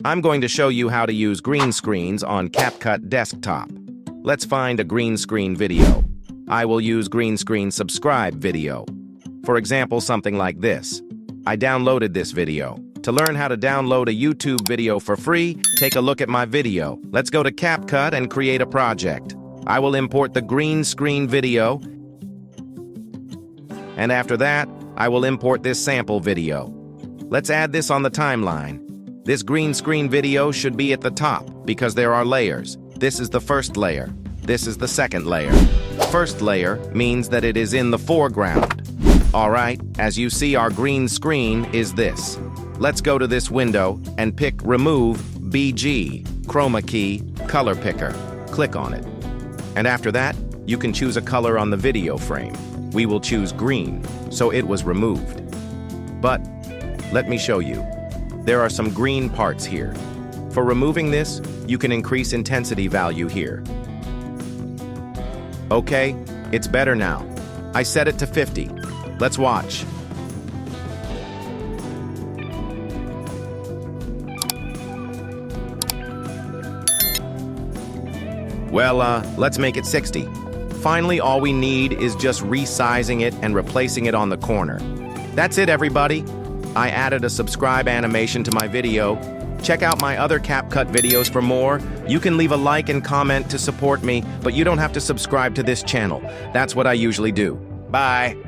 I'm going to show you how to use green screens on CapCut desktop. Let's find a green screen video. I will use green screen subscribe video. For example, something like this. I downloaded this video. To learn how to download a YouTube video for free, take a look at my video. Let's go to CapCut and create a project. I will import the green screen video, and after that, I will import this sample video. Let's add this on the timeline. This green screen video should be at the top because there are layers. This is the first layer. This is the second layer. First layer means that it is in the foreground. Alright, as you see, our green screen is this. Let's go to this window and pick Remove BG, Chroma Key, Color Picker. Click on it. And after that, you can choose a color on the video frame. We will choose green, so it was removed. But let me show you. There are some green parts here. For removing this, you can increase intensity value here. Okay, it's better now. I set it to 50. Let's watch. Well, let's make it 60. Finally, all we need is just resizing it and replacing it on the corner. That's it, everybody. I added a subscribe animation to my video. Check out my other CapCut videos for more. You can leave a like and comment to support me, but you don't have to subscribe to this channel. That's what I usually do. Bye.